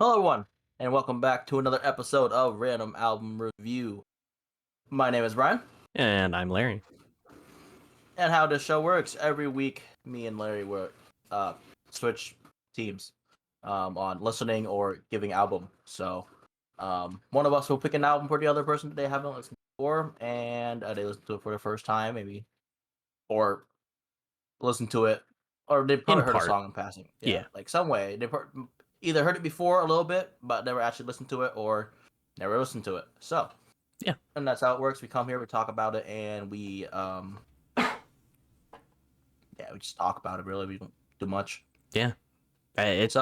Hello, everyone, and welcome back to another episode of Random Album Review. My name is Brian, And I'm Larry. and how this show works, every week, me and Larry will switch teams on listening or giving album. So, one of us will pick an album for the other person that they haven't listened before, and they listen to it for the first time, maybe, or listen to it, or they probably In heard a part. song in passing. Yeah. Like some way. They either heard it before a little bit, but never actually listened to it, or never listened to it. So, Yeah. and that's how it works. We come here, we talk about it, and we we just talk about it. Really, we don't do much. Yeah. It's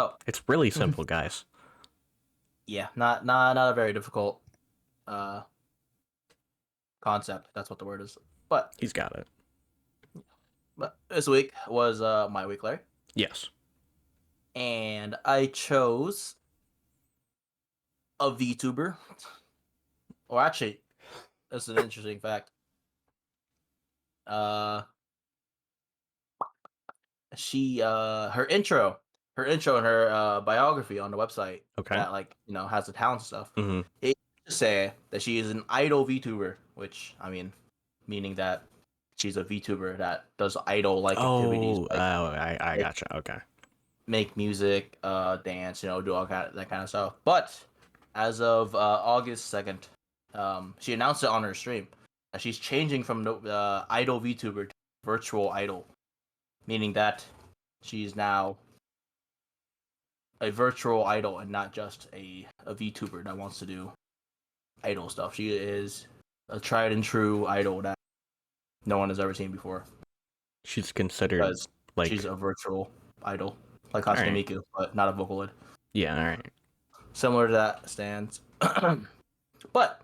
really simple, guys. Yeah, not a very difficult concept. That's what the word is. But He's got it. This week was my week, Larry. Yes. And I chose a VTuber. Or actually, this is an interesting fact. She her intro and her biography on the website Okay. that has the talent stuff. Mm-hmm. It to say that she is an idol VTuber, which I mean, meaning that she's a VTuber that does idol activities. I gotcha. Okay. Make music, dance, do all that kind of stuff. But as of August 2nd, she announced it on her stream that she's changing from the idol VTuber to virtual idol, meaning that she's now a virtual idol and not just a VTuber that wants to do idol stuff. She is a tried and true idol that no one has ever seen before. She's considered she's a virtual idol, like Hatsune Miku, but not a Vocaloid. Yeah, all right. Similar to that stands. But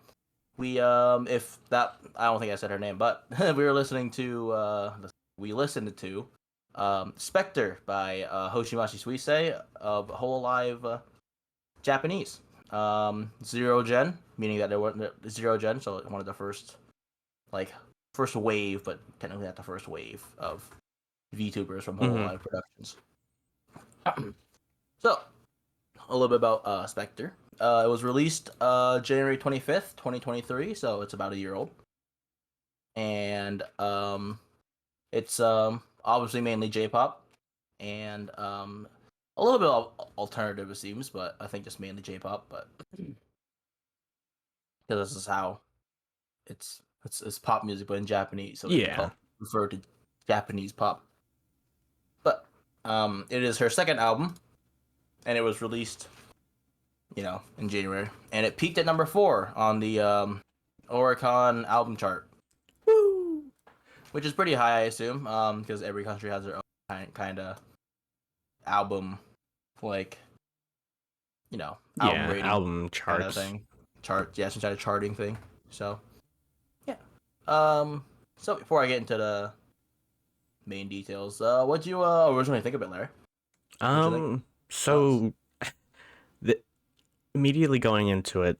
we if that I don't think I said her name, but we were listening to Specter by Hoshimachi Suisei of Whole Live Japanese. Zero Gen, meaning that they weren't Zero Gen, so one of the first wave, but technically not the first wave of VTubers from Whole Live Productions. So, a little bit about Specter. It was released January 25th, 2023, so it's about a year old. And it's obviously mainly J-pop and a little bit of alternative, it seems, but I think just mainly J-pop, but because this is how it's pop music, but in Japanese, so it's referred to Japanese pop. But it is her second album, and it was released, in January, and it peaked at number 4 on the Oricon album chart. Woo! Which is pretty high, I assume, because every country has their own kind of album, album rating, album charts, kind of thing. Some kind of charting thing. So, yeah. So before I get into the main details, what'd you originally think of it, Larry? So immediately going into it,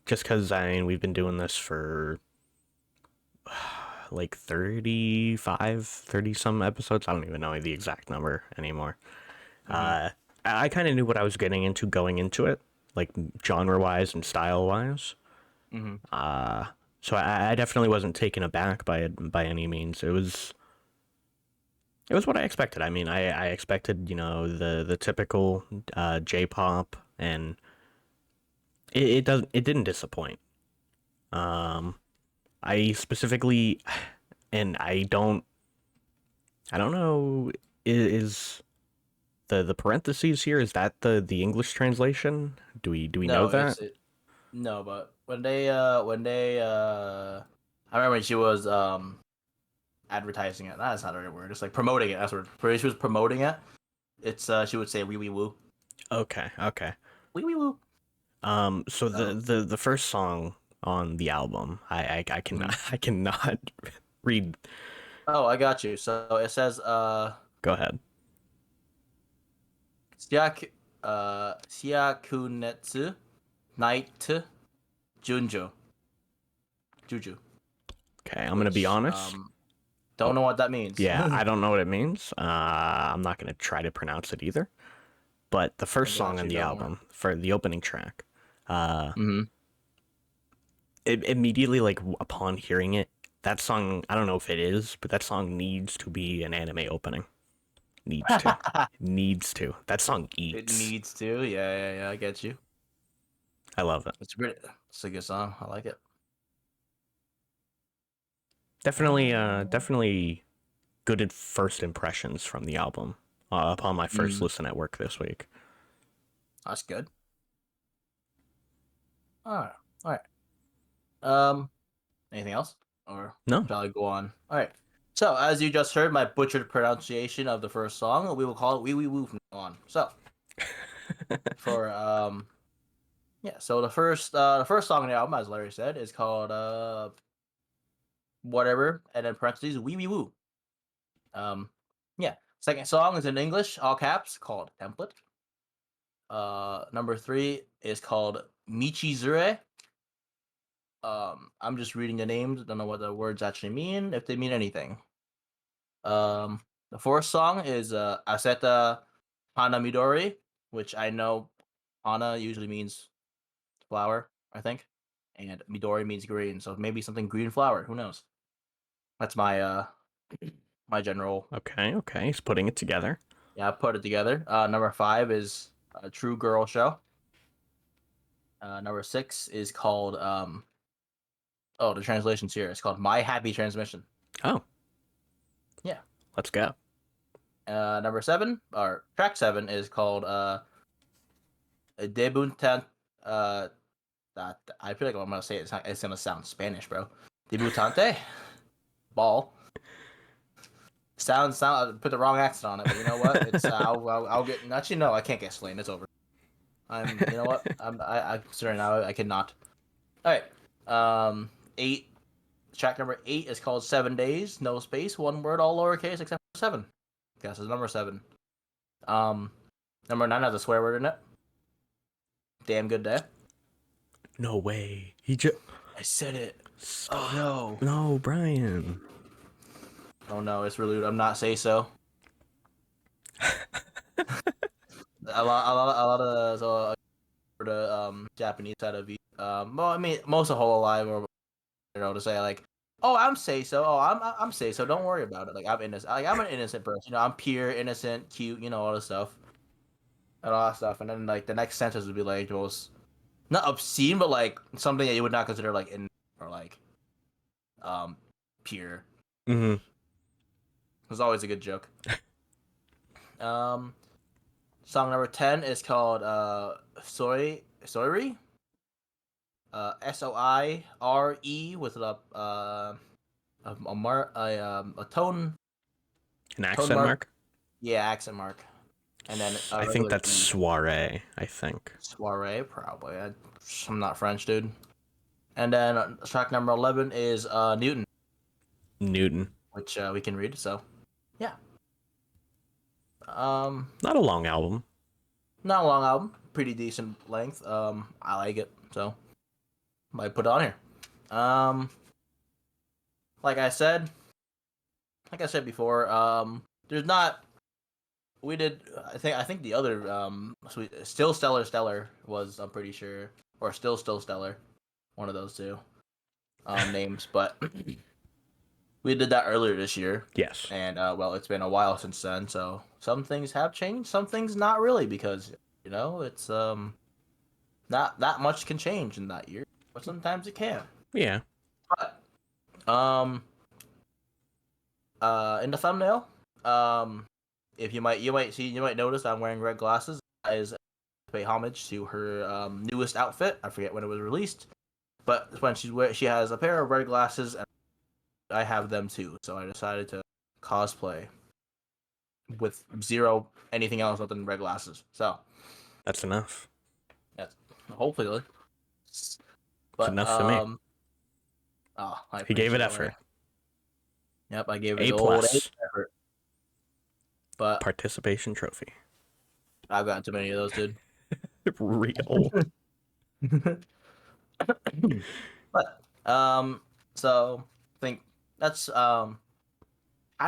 just because we've been doing this for like 30 some episodes. I don't even know the exact number anymore. I kind of knew what I was getting into going into it, like genre wise and style wise. So I definitely wasn't taken aback by it by any means. It was what I expected. I mean, I expected, the typical J-pop, and it didn't disappoint. I specifically, and I don't know, is the parentheses here, is that the English translation? Do we know that? No, but when they I remember when she was advertising it. That's not the right word. It's like promoting it. That's what she was promoting it. It's she would say wee wee woo. Okay. Wee wee woo. So the first song on the album, I cannot read. Oh, I got you. So it says Go ahead. Syakunetsu Night Junjo. Juju. Okay, I'm gonna be honest. Don't know what that means. Yeah, I don't know what it means. I'm not gonna try to pronounce it either. but the I first song got on you. the Don't worry. album for the opening track, Mm-hmm. it immediately, like, upon hearing it, that song, I don't know if it is, but that song needs to be an anime opening. Needs to. Needs to. That song It eats. needs to. Yeah, yeah, yeah. I get you. I love it. It's great. It's a good song. I like it. Definitely good at first impressions from the album upon my first Mm, listen at work this week. that's good. All right. All right. Um, anything else, or No. shall I go on? All right. So, as you just heard, my butchered pronunciation of the first song, we will call it "Wee Wee Woo" from now on. So, for yeah. So the first song on the album, as Larry said, is called whatever, and then parentheses "Wee Wee Woo." Um, yeah. Second song is in English, all caps, called "Template." Number three is called Michizure. I'm just reading the names. Don't know what the words actually mean, if they mean anything. Um, the fourth song is Aseta Hana Midori, which I know Hana usually means flower, I think, and Midori means green, so maybe something green flower. Who knows? That's my my general. Okay. He's putting it together. Yeah, I put it together. Number five is a True Girl Show. Number six is called oh, the translation's here. It's called My Happy Transmission. Oh, Yeah. let's go. Number seven, or track seven, is called Debutante. That I feel like I'm gonna say it's gonna sound Spanish, bro. Debutante, ball. Sound. Put the wrong accent on it, but you know what? It's I'll get. Actually, no, I can't get slain. It's over. You know what? I'm considering now I cannot. All right. Eight. Track number eight is called 7 Days, no space, one word, all lowercase except for seven. Guess it's number seven. Um, Number nine has a swear word in it. Damn good day. No way. He just. I said it. Oh Stop. no. No, Brian. Oh no, it's really. I'm not say so. A lot of for the Japanese side of it. Well, I mean, most of whole alive, or to say like, oh, I'm say so. Oh, I'm say so. Don't worry about it. Like I'm innocent. Like I'm an innocent person. I'm pure, innocent, cute. All this stuff and all that stuff. And then like the next sentence would be like most not obscene, but like something that you would not consider like in or like um pure. Mm-hmm. It's always a good joke. Um, Song number 10 is called Soiri. Soire with a An tone accent mark. mark? Yeah, accent mark. And then a I think regular that's E. soiree, I think. Soiree, probably. I'm not French, dude. And then track number 11 is Newton, Newton. which we can read. So, yeah. Um, Not a long album. Not a long album. Pretty decent length. I like it. So, might put it on here. Um, like I said, before, there's not. We did. I think the other still stellar was, I'm pretty sure, or still stellar, one of those two names. But we did that earlier this year, Yes. and well, it's been a while since then. So some things have changed, some things not really, because it's not that much can change in that year, but sometimes it can. Yeah. But in the thumbnail, um, if you might notice I'm wearing red glasses. That is to pay homage to her newest outfit. I forget when it was released, but when she has a pair of red glasses, and I have them too. So I decided to cosplay with zero anything else other than red glasses. So That's enough. that's hopefully. It's But enough for me. oh, I He gave it appreciate it, Larry. effort. Yep, I gave it A the old A plus. effort. But Participation trophy. I've gotten too many of those, dude. Real. But so I think that's kind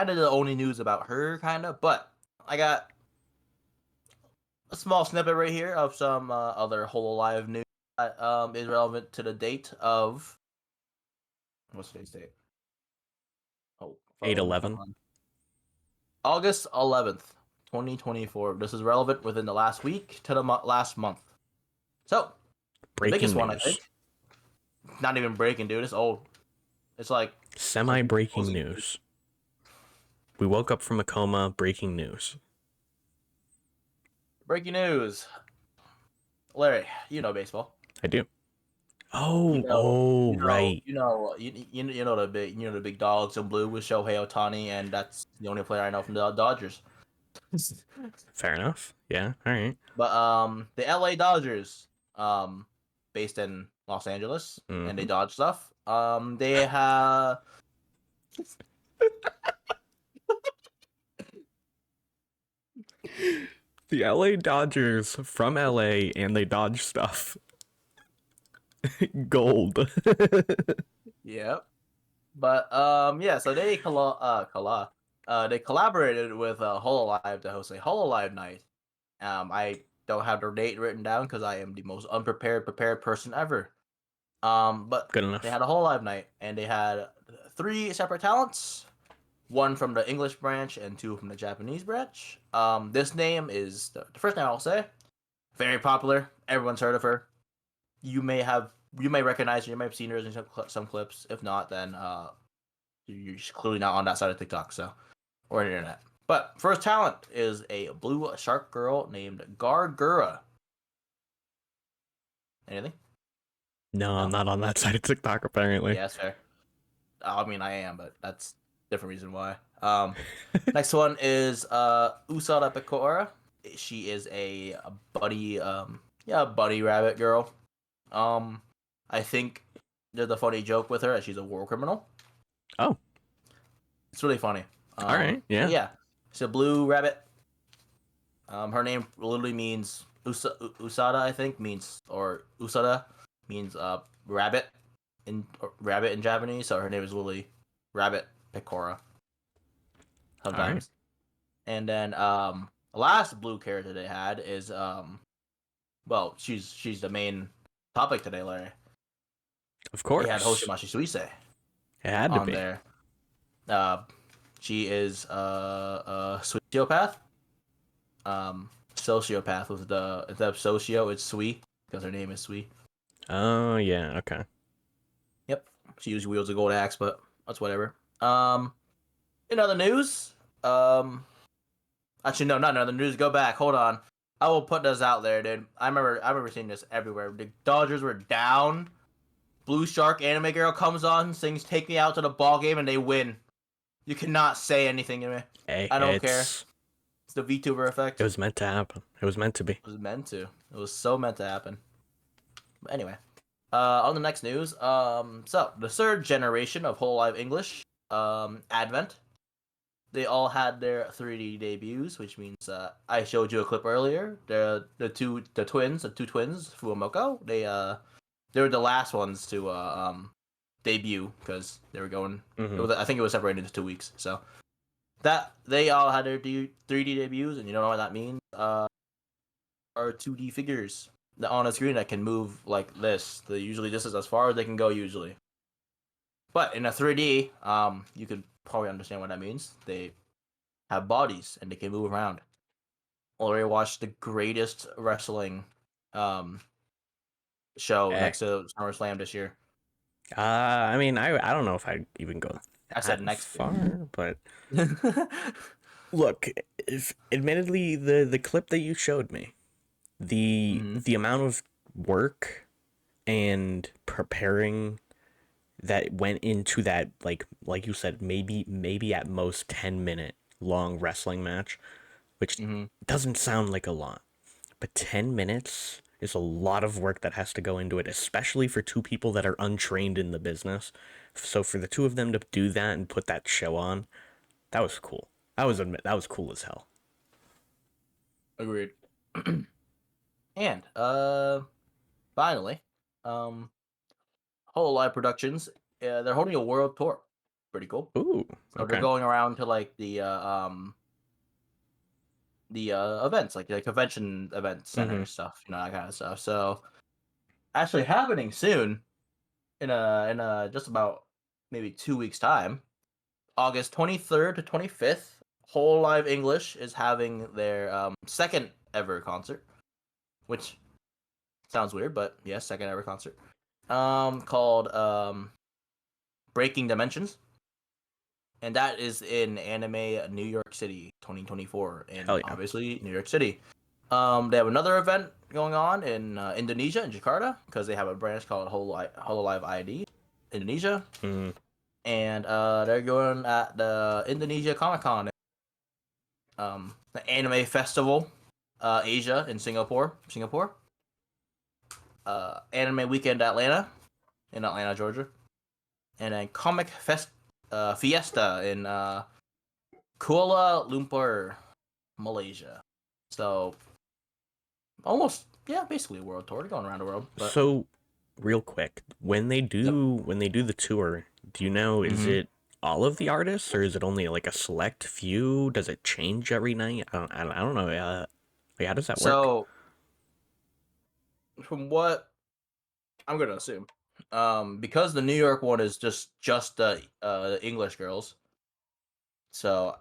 of the only news about her, kind of. But I got a small snippet right here of some other Hololive news that is relevant to the date of what's today's date? Oh, phone, come 8/11. on. August 11th, 2024. This is relevant within the last week to the last month. So, the biggest Breaking one, I news. think, not even breaking, dude. It's old. It's like some people Semi-breaking posting. news. We woke up from a coma. Breaking news. Breaking news. Larry, you know baseball. I do. You Oh, know, oh, right. you know the big dogs in blue with Shohei Ohtani, and that's the only player I know from the Dodgers. Fair enough. Yeah. All right. But the LA Dodgers, based in Los Angeles, and they Mm-hmm. Dodge stuff. They have The LA Dodgers from LA and they dodge stuff. Gold. yeah. But yeah, so they collaborated with Hololive to host a Hololive night. I don't have the date written down because I am the most prepared person ever. But Good they enough. had a Hololive night and they had three separate talents, one from the English branch and two from the Japanese branch. This name is the first name I'll say. Very popular. Everyone's heard of her. You may recognize her. You may have seen her in some clips. If not, then you're clearly not on that side of TikTok, so or internet. But first talent is a blue shark girl named Gargura. Anything? No, I'm No? not on that side of TikTok apparently. Yeah, that's fair. I mean, I am, but that's a different reason why. Next one is Usada Pecora. She is a buddy, yeah, buddy rabbit girl. Um, I think there's a funny joke with her that she's a war criminal. Oh, It's really funny. all right. But Yeah. yeah, she's a blue rabbit. Her name literally means Usada, I think, means or Usada means rabbit in Japanese. So her name is literally Rabbit Pecora All right. sometimes. And then the last blue character they had is well, she's the main topic today, Larry. Of They had course. Hoshimachi Suisei It had to on be. there. Uh, she is a sociopath. Sociopath was the instead of socio, it's Sui because her name is Sui. Oh, yeah. Okay. Yep, she usually wields a gold axe, but that's whatever. In other news, actually no, not in other news. Go back, hold on. I will put this out there, dude. I remember seeing this everywhere. The Dodgers were down. Blue Shark anime girl comes on, sings "Take Me Out to the Ball Game," and they win. You cannot say anything to me. Hey, I don't care. It's the VTuber it effect. was meant to happen. It was meant to be. It was meant to. It was so meant to happen. But anyway, on the next news, so the third generation of Whole Live English, Advent, they all had their 3D debuts, which means I showed you a clip earlier. The two twins, Fuamoko. They were the last ones to debut because they were going. It Mm-hmm. was, I think it was separated into 2 weeks. So that they all had their 3D debuts, and you don't know what that means. Are 2D figures on a screen that can move like this. Usually this is as far as they can go usually. But in a 3D, you could probably understand what that means. They have bodies and they can move around. Already watched the greatest wrestling um show Hey. next to SummerSlam this year. I mean, I don't know if I'd even go I said that next to. far, but look, if admittedly the clip that you showed me, hmm the amount of work and preparing that went into that, like you said, maybe at most 10-minute long wrestling match, which hmm doesn't sound like a lot, but 10 minutes is a lot of work that has to go into it, especially for two people that are untrained in the business. So for the two of them to do that and put that show on, that was cool. That was cool as hell. Agreed. And finally, um, Whole Live Productions, they're holding a world tour. Pretty cool. Ooh, So they're okay. going around to like the events, like the convention event center Mm-hmm. stuff, that kind of stuff. So actually happening soon in a just about maybe 2 weeks time, August 23rd to 25th, Whole Live English is having their second ever concert, which sounds weird, but yes, second ever concert. Called Breaking Dimensions, and that is in Anime New York City 2024 Hell in yeah. obviously New York City. They have another event going on in Indonesia, in Jakarta, because they have a branch called Hololive ID Indonesia, Mm. and they're going at the Indonesia Comic Con, the Anime Festival, Asia in Singapore, Anime Weekend Atlanta in Atlanta, Georgia, and then Fiesta in Kuala Lumpur, Malaysia. So almost, yeah, basically a world tour, going around the world. But So, real quick, yep. when they do the tour, do you know, is Mm-hmm. it all of the artists or is it only like a select few? Does it change every night? I don't know. Like, how does that work? So from what I'm gonna assume, because the New York one is just the English girls, so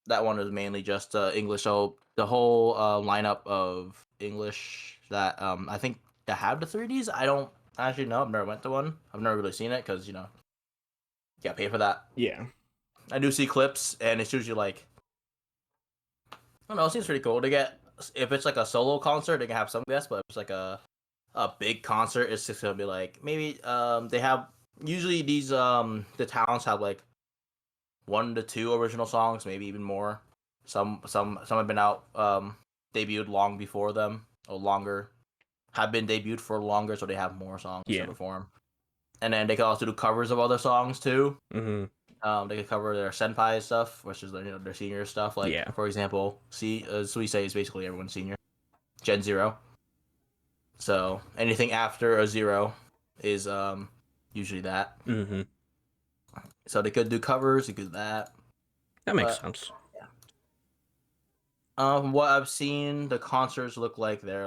that one is mainly just English. So the whole lineup of English that I think that have the 3Ds, I don't actually know. I've never went to one. I've never really seen it because you gotta pay for that. Yeah. I do see clips, and it's usually like, I don't know. It seems pretty cool to get. If it's like a solo concert, they can have some guests, but if it's like a big concert, it's just gonna be like maybe they have usually these the towns have like 1 to 2 original songs, maybe even more. Some have been out debuted long before them or longer, have been debuted for longer, so they have more songs to Yeah. perform. And then they can also do covers of other songs too. Mm-hmm. They could cover their senpai stuff, which is their senior stuff. Like Yeah. for example, Suisei is basically everyone's senior, Gen Zero. So anything after a zero is usually that. Mm-hmm. So they could do covers, they could do that. That makes But sense. yeah. What I've seen the concerts look like, they're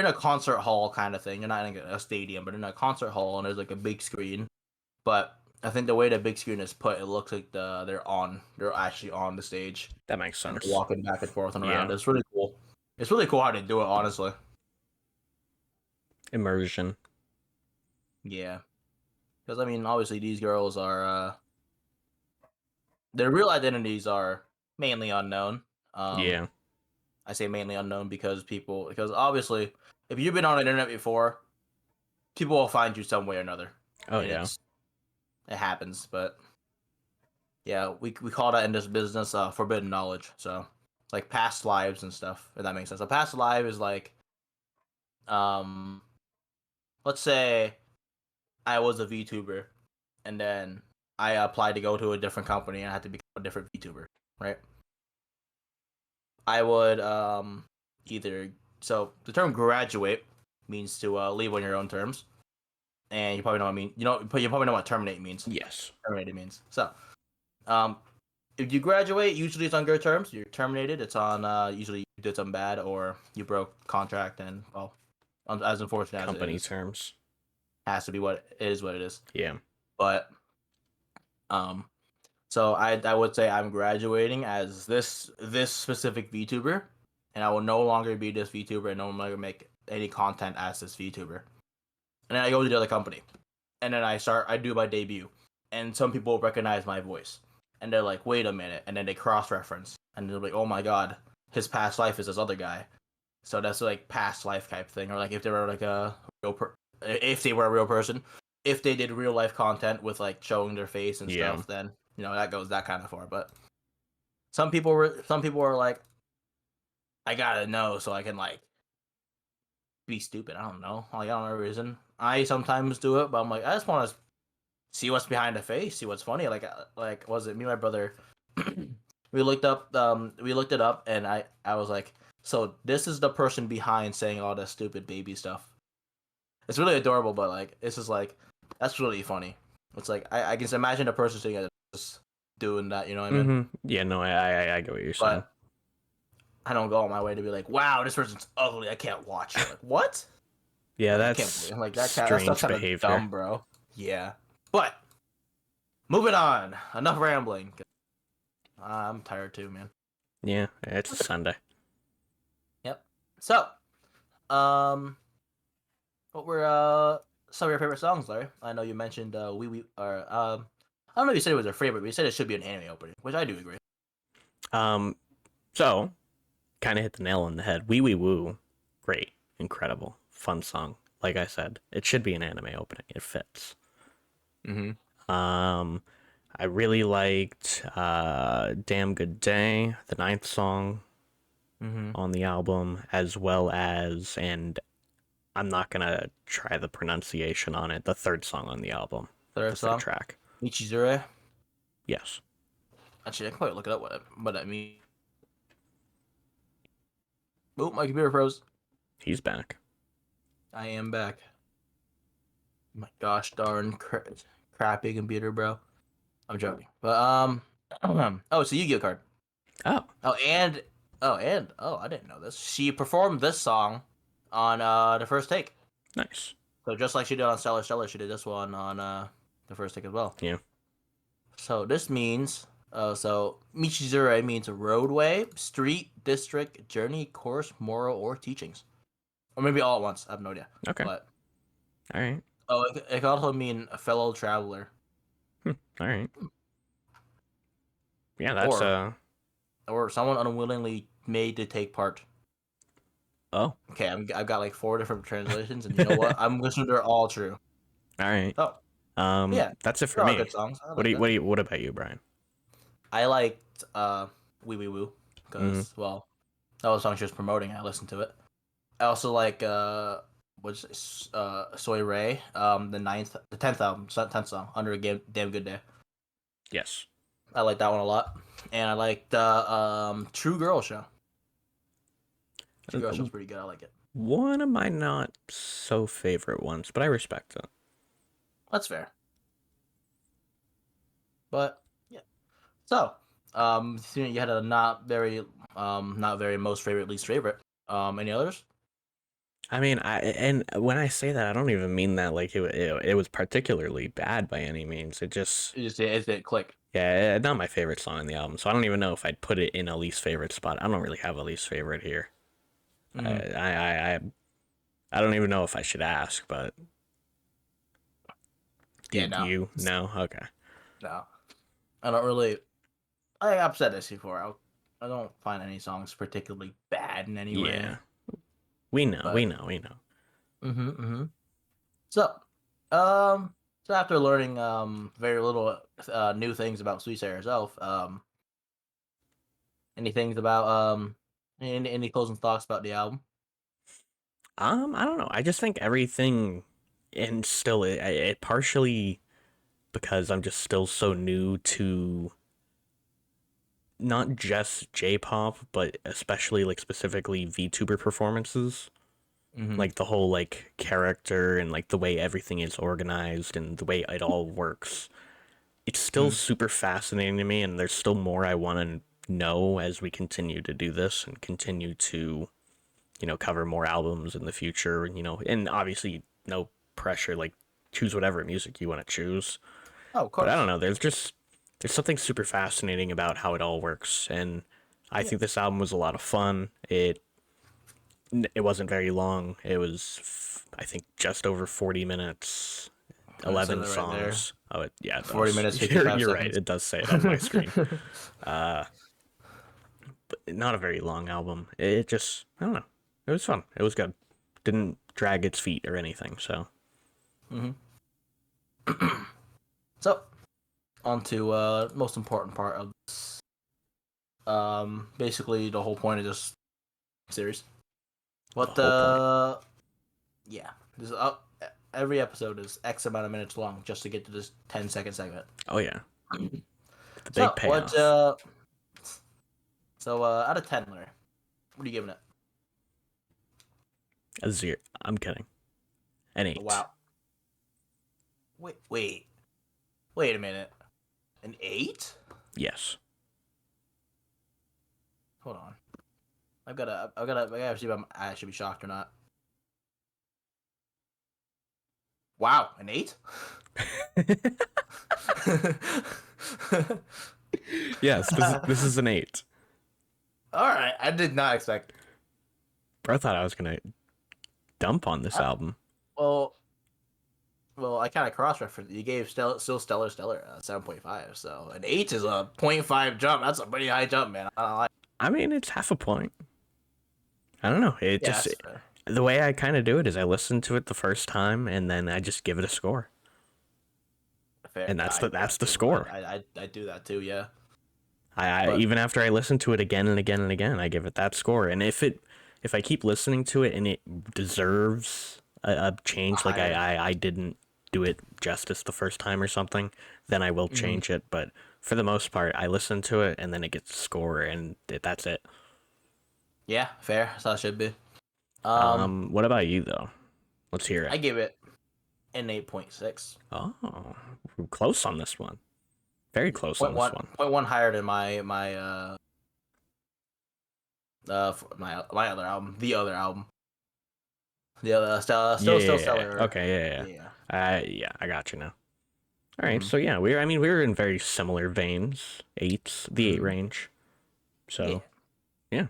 in a concert hall kind of thing. They're not in a stadium, but in a concert hall, and there's like a big screen. But I think the way the big screen is put, it looks like they're actually on the stage, That makes and they're sense. walking back and forth and around. Yeah. It's really cool. It's really cool how they do it, honestly. Immersion. Yeah, because I mean, obviously these girls are their real identities are mainly unknown. Um, Yeah. I say mainly unknown because obviously if you've been on the internet before, people will find you some way or another, Oh and yeah. it happens. But yeah, we call that in this business forbidden knowledge. So like past lives and stuff, if that makes sense. A past life is like um let's say I was a VTuber and then I applied to go to a different company and I had to become a different VTuber, right? I would either so the term graduate means to leave on your own terms, and you probably know what I mean. You probably know what terminate means. Yes. Terminate means so. Um, if you graduate, usually it's on good terms. You're terminated. It's on usually you did something bad or you broke contract, and well, as unfortunate as it Company is, terms. has to be what it is. What it is. Yeah. But um, so I would say I'm graduating as this specific VTuber, and I will no longer be this VTuber and no longer make any content as this VTuber. And then I go to the other company, and then I do my debut, and some people recognize my voice, and they're like, wait a minute, and then they cross reference, and they're like, oh my god, his past life is this other guy. So that's like past life type thing, or like if they were like if they were a real person, if they did real life content with like showing their face and Yeah. stuff, then that goes that kind of far. But some people are like, I gotta know so I can like be stupid. I don't know, like I don't know reason. I sometimes do it, but I'm like, I just want to see what's behind the face, see what's funny. Like was it me and my brother? We looked it up, and I was like, so this is the person behind saying all this stupid baby stuff. It's really adorable, but like it's just like that's really funny. It's like I can just imagine a person sitting there just doing that. You know what I mean? Mm-hmm. Yeah. No, I get what you're saying. But I don't go on my way to be like, wow, this person's ugly. I can't watch it. Like, what? Yeah, Like, I can't that's believe like that stuff's strange kind of behavior. dumb, bro. Yeah. But moving on. Enough rambling. I'm tired too, man. Yeah, it's a Sunday. Yep. So, um, what were some of your favorite songs, Larry? I know you mentioned or I don't know if you said it was your favorite, but you said it should be an anime opening, which I do agree. Um, so kind of hit the nail on the head. Wee Wee Woo, great, incredible, fun song. Like I said, it should be an anime opening. It fits. Mm-hmm. Um, I really liked "Damn Good Day," the ninth song Mm-hmm. on the album, as well as, and I'm not gonna try the pronunciation on it, the third song on the album, the Third third song, track. Michizure. Yes, Actually, I can probably look it up what that means. Oh, my computer froze. he's back. I am back. My gosh darn crappy computer, bro. I'm joking. But oh, it's a Yu-Gi-Oh card. Oh, Oh, I didn't know this. She performed this song on the first take. nice. So just like she did on Stellar Stellar, she did this one on the first take as well. Yeah. So this means so Michizure means roadway, street, district, journey, course, moral, or teachings. Or maybe all at once. I have no idea. Okay. But All right. it could also mean a fellow traveler. All right. Yeah, that's Or someone unwillingly made to take part. Oh. Okay, I've got like four different translations, and you know what? I'm listening. They're all true. All right. Oh, yeah, That's it there for are me. good songs. I What like do you that. what about you, Brian? I liked Wee Wee Woo Mm-hmm. because well, that was a song she was promoting. I listened to it. I also like Soy Ray, the tenth album, tenth song, Under a Damn Good Day. Yes. I like that one a lot, and I like the True Girl Show. True Girl Show's pretty good. I like it. One of my not so favorite ones, but I respect it. That's fair. But yeah. So, you had a not very most favorite, least favorite. Any others? I mean, and when I say that, I don't even mean that like it was particularly bad by any means. It just It didn't click. yeah, not my favorite song in the album. So I don't even know if I'd put it in a least favorite spot. I don't really have a least favorite here. I Mm-hmm. I I, I I don't even know if I should ask, but Yeah, do no, you? No? Okay. no. I don't really. I've said this before. I don't find any songs particularly bad in any way. Yeah. We know, we But know, we know. mm-hmm, mm-hmm. So, um, so after learning very little new things about Suisei herself, any things about any closing thoughts about the album? I don't know. I just think everything, and still, it partially because I'm just still so new to not just J-pop, but especially like specifically VTuber performances. Mm-hmm. Like the whole like character and like the way everything is organized and the way it all works. It's still Mm-hmm. super fascinating to me, and there's still more I want to know as we continue to do this and continue to, cover more albums in the future, and obviously no pressure, like choose whatever music you want to choose. Oh, of But I don't course. know, there's something super fascinating about how it all works, and I Yeah. think this album was a lot of fun. It wasn't very long. It was I think just over 40 minutes, It says 11 it right there. songs. Oh, yeah, it 40 does. minutes, You're 55 you're right. seconds. It does say it on my screen. But not a very long album. It just I don't know. It was fun. It was good. Didn't drag its feet or anything. So Mm-hmm. So, on to most important part of this. Basically the whole point of this series. the What whole point. yeah. This every episode is X amount of minutes long just to get to this 10-second segment. Oh yeah, the big So, payoff. out of 10, Larry, what are you giving it? A zero. I'm kidding. An 8. Wow. Wait a minute. An 8? Yes. Hold on. I gotta see if I should be shocked or not. Wow, an 8? Yes, this is an 8. All right, I did not expect. Bro thought I was gonna dump on this I, album. well, I kind of cross-referenced. You gave still stellar 7.5. So an 8 is a .5 jump. That's a pretty high jump, man. I don't like. I mean, it's half a point. I don't know. It Yeah, just that's fair. the way I kind of do it is I listen to it the first time and then I just give it a score, Fair. and I do that's that the too. score. I do that too. Yeah. I But even after I listen to it again and again and again, I give it that score. And if I keep listening to it and it deserves a change, like higher. I didn't do it justice the first time or something, then I will Mhm. change it. But for the most part, I listen to it and then it gets a score, and that's it. Yeah, fair. That's how it should be. Um, What about you though? Let's hear it. I give it an 8.6. Oh, we're close on this one. Very close on Point this one, one. point one higher than my other album, the other still stellar. Okay, Yeah. yeah, I got you now. All right, Mm-hmm. so yeah, we're in very similar veins. The eight Mm-hmm. range. Yeah. So yeah,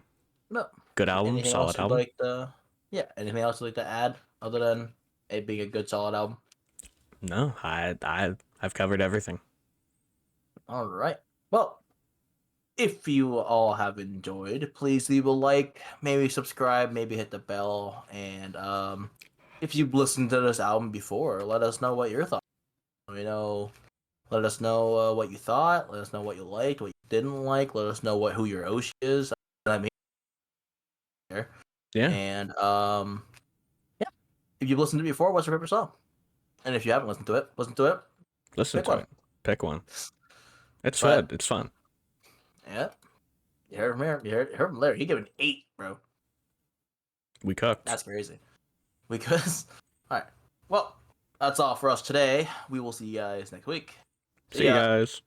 No. good album, Anything else solid you'd album. like to? Yeah. Anything else you'd like to add other than it being a good solid album? No, I've covered everything. All right. Well, if you all have enjoyed, please leave a like, maybe subscribe, maybe hit the bell, and if you've listened to this album before, let us know what your thoughts. You know, let us know what you thought. Let us know what you liked, what you didn't like. Let us know who your Oshi is. I mean, here. Yeah, And yeah. If you've listened to it before, what's your favorite song? And if you haven't listened to it, listen to it. listen Pick to one. it. Pick one. It's good. But It's fun. yeah, you heard from here. You heard from Larry. He gave it an 8, bro. We cooked. That's crazy. Because all right. Well, that's all for us today. We will see you guys next week. See See you ya. guys.